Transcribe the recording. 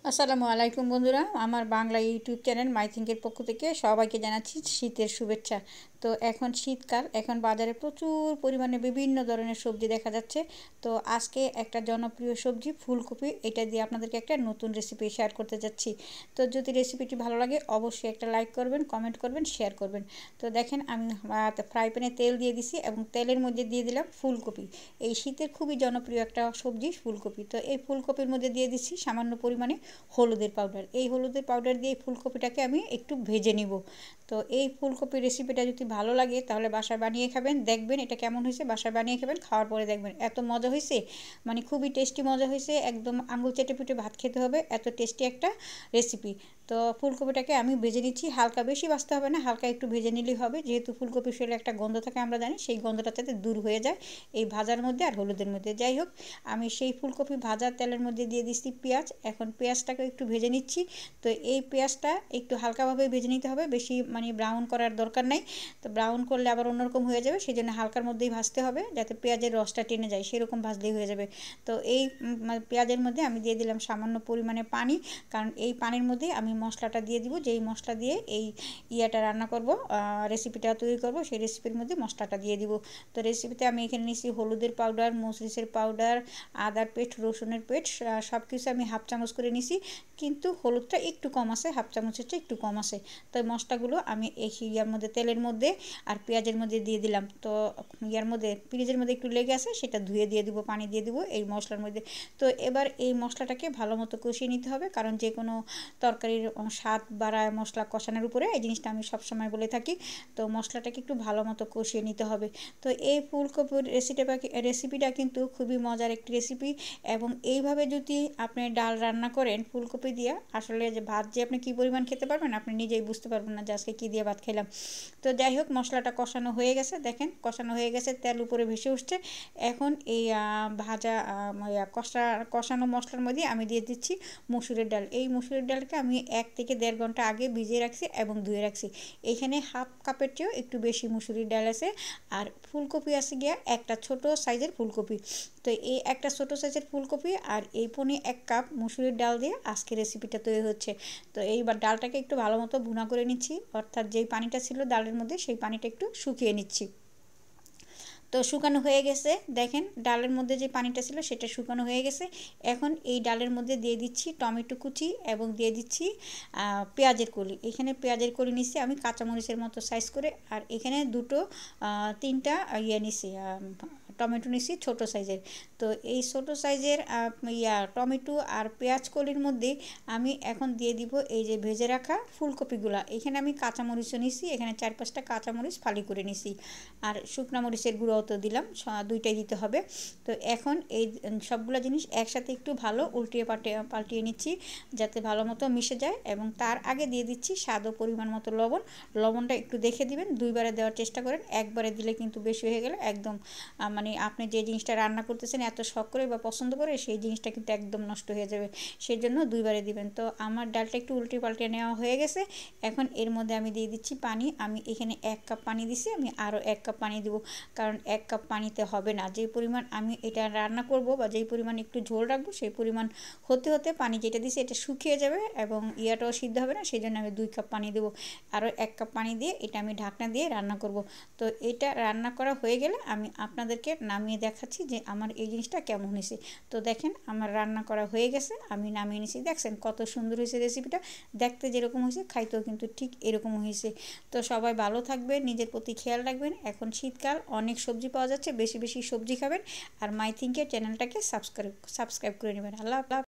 আসসালামু আলাইকুম বন্ধুরা, আমার বাংলা ইউটিউব চ্যানেল মাই থিঙ্কের পক্ষ থেকে সবাইকে জানাচ্ছি শীতের শুভেচ্ছা। তো এখন শীতকাল, এখন বাজারে প্রচুর পরিমাণে বিভিন্ন ধরনের সবজি দেখা যাচ্ছে। তো আজকে একটা জনপ্রিয় সবজি ফুলকপি, এটা দিয়ে আপনাদেরকে একটা নতুন রেসিপি শেয়ার করতে যাচ্ছি। তো যদি রেসিপিটি ভালো লাগে অবশ্যই একটা লাইক করবেন, কমেন্ট করবেন, শেয়ার করবেন। তো দেখেন আমি ফ্রাই প্যানে তেল দিয়ে দিছি এবং তেলের মধ্যে দিয়ে দিলাম ফুলকপি। এই শীতের খুবই জনপ্রিয় একটা সবজি ফুলকপি। তো এই ফুলকপির মধ্যে দিয়ে দিচ্ছি সামান্য পরিমাণে হলুদের পাউডার। এই হলুদের পাউডার দিয়ে ফুলকপিটাকে আমি একটু ভেজে নিব। তো এই ফুলকপির রেসিপিটা যদি ভালো লাগে তাহলে বাসায় বানিয়ে খাবেন, দেখবেন এটা কেমন হয়েছে। বাসায় বানিয়ে খাবেন, খাওয়ার পরে দেখবেন এত মজা হয়েছে, মানে খুবই টেস্টি মজা হয়েছে, একদম আঙুল চেটে পুটে ভাত খেতে হবে, এত টেস্টি একটা রেসিপি। তো ফুলকপিটাকে আমি ভেজে নিচ্ছি, হালকা বেশি ভাজতে হবে না, হালকা একটু ভেজে নিলেই হবে। যেহেতু ফুলকপির শরীরে একটা গন্ধ থাকে আমরা জানি, সেই গন্ধটা যাতে দূর হয়ে যায় এই ভাজার মধ্যে আর হলুদের মধ্যে। যাই হোক, আমি সেই ফুলকপি ভাজা তেলের মধ্যে দিয়ে দিচ্ছি পেঁয়াজ। এখন পেঁয়াজটাকে একটু ভেজে নিচ্ছি। তো এই পেঁয়াজটা একটু হালকাভাবে ভেজে নিতে হবে, বেশি মানে ব্রাউন করার দরকার নাই। তো ব্রাউন করলে আবার অন্যরকম হয়ে যাবে, সেই জন্য হালকার মধ্যেই ভাজতে হবে যাতে পেঁয়াজের রসটা টেনে যায়, সেরকম ভাজলেই হয়ে যাবে। তো এই পেঁয়াজের মধ্যে আমি দিয়ে দিলাম সামান্য পরিমাণে পানি, কারণ এই পানির মধ্যে আমি মশলাটা দিয়ে দিব, যেই মশলা দিয়ে এই ইয়াটা রান্না করব, রেসিপিটা তৈরি করব, সেই রেসিপির মধ্যে মশলাটা দিয়ে দিব। তো রেসিপিতে আমি এখানে নিচ্ছি হলুদের পাউডার, মরিচের পাউডার, আদার পেস্ট, রসুনের পেস্ট, সব কিছু আমি হাফ চামচ করে নিছি। কিন্তু হলুদটা একটু কম আছে, হাফ চামচের চেয়ে একটু কম আছে। তো এই মশলাগুলো আমি এই ইয়ার মধ্যে, তেলের মধ্যে আর পেঁয়াজের মধ্যে দিয়ে দিলাম। তো ইয়ার মধ্যে পেঁয়াজের মধ্যে একটু লেগে আছে, সেটা ধুয়ে দিয়ে দিব, পানি দিয়ে দিব এই মশলার মধ্যে। তো এবার এই মশলাটাকে ভালো মতো কষিয়ে নিতে হবে, কারণ যে কোনো তরকারির স্বাদ বাড়ায় মশলা কষানোর উপরে, এই জিনিসটা আমি সবসময় বলে থাকি। তো মশলাটাকে একটু ভালো মতো কষিয়ে নিতে হবে। তো এই ফুলকপির রেসিপিটা কিন্তু খুবই মজার একটি রেসিপি, এবং এইভাবে যদি আপনি ডাল রান্না করেন ফুলকপি দিয়ে, আসলে যে ভাত যে আপনি কী পরিমাণ খেতে পারবেন আপনি নিজেই বুঝতে পারবেন না যে আজকে কী দিয়ে ভাত খেলাম। তো যাই হোক, মশলাটা কষানো হয়ে গেছে, দেখেন কষানো হয়ে গেছে, তেল উপরে ভেসে উঠছে। এখন এই ভাজা কষানো মশলার মধ্যে আমি দিয়ে দিচ্ছি মসুরের ডাল। এই মসুরের ডালকে আমি 1 থেকে 1.5 ঘন্টা আগে ভিজিয়ে রাখছি এবং ধুয়ে রাখছি। এখানে হাফ কাপের চেয়েও একটু বেশি মসুরির ডাল আছে। আর ফুলকপি আছে গিয়া একটা ছোট সাইজের ফুলকপি। তো এই একটা ছোট সাইজের ফুলকপি আর এই 1 কাপ মসুরির ডাল দিয়ে আজকে রেসিপিটা তৈরি হচ্ছে। তো এইবার ডালটাকে একটু ভালো মতো ভুনা করে নিচ্ছি, অর্থাৎ যেই পানিটা ছিল ডালের মধ্যে সেই পানিটা একটু শুকিয়ে নিচ্ছি। তো শুকানো হয়ে গেছে, দেখেন ডালের মধ্যে যে পানিটা ছিল সেটা শুকানো হয়ে গেছে। এখন এই ডালের মধ্যে দিয়ে দিচ্ছি টমেটো কুচি এবং দিয়ে দিচ্ছি পেঁয়াজের কলি। এখানে পেঁয়াজের কলি নিচ্ছি আমি কাঁচামরিচের মতো সাইজ করে, আর এখানে দুটো তিনটা নিচ্ছি টমেটো নিচ্ছি ছোটো সাইজের। তো এই ছোটো সাইজের টমেটো আর পেঁয়াজ কলির মধ্যে আমি এখন দিয়ে দিব এই যে ভেজে রাখা ফুলকপিগুলা। এখানে আমি কাঁচামরিচও নিছি, এখানে 4-5টা কাঁচামরিচ ফালি করে নিছি, আর শুকনো মরিচের গুঁড়োও তো দিলাম, দুইটাই দিতে হবে। তো এখন এই সবগুলো জিনিস একসাথে একটু ভালো উল্টিয়ে পাল্টিয়ে নিচ্ছি যাতে ভালো মতো মিশে যায়, এবং তার আগে দিয়ে দিচ্ছি স্বাদ ও পরিমাণ মতো লবণ। লবণটা একটু দেখে দিবেন, 2বারে দেওয়ার চেষ্টা করেন, একবারে দিলে কিন্তু বেশি হয়ে গেলে একদম মানে আপনি যে জিনিসটা রান্না করতেছেন এত শখ করে বা পছন্দ করে সেই জিনিসটা কিন্তু একদম নষ্ট হয়ে যাবে, সেই জন্য 2বারে দিবেন। তো আমার ডালটা একটু উল্টে পাল্টে নেওয়া হয়ে গেছে। এখন এর মধ্যে আমি দিয়ে দিচ্ছি পানি। আমি এখানে 1 কাপ পানি দিছি, আমি আরও 1 কাপ পানি দিব, কারণ 1 কাপ পানিতে হবে না। যেই পরিমাণ আমি এটা রান্না করব বা যেই পরিমাণ একটু ঝোল রাখবো সেই পরিমাণ হতে হতে পানি যেটা দিছি এটা শুকিয়ে যাবে এবং ইয়াটাও সিদ্ধ হবে না, সেই জন্য আমি 2 কাপ পানি দেবো। আরও 1 কাপ পানি দিয়ে এটা আমি ঢাকনা দিয়ে রান্না করব। তো এটা রান্না করা হয়ে গেলে আমি আপনাদেরকে নামিয়ে দেখাচ্ছি যে আমার এই জিনিসটা কেমন হয়েছে। তো দেখেন আমার রান্না করা হয়ে গেছে, আমি নামিয়ে নিয়েছি, দেখছেন কত সুন্দর হয়েছে রেসিপিটা। দেখতে যেরকম হয়েছে খাইতেও কিন্তু ঠিক এরকম হয়েছে। তো সবাই ভালো থাকবেন, নিজের প্রতি খেয়াল রাখবেন। এখন শীতকাল, অনেক সবজি পাওয়া যাচ্ছে, বেশি বেশি সবজি খাবেন। আর মাই থিঙ্কের চ্যানেলটাকে সাবস্ক্রাইব করে নেবেন। আল্লাহ।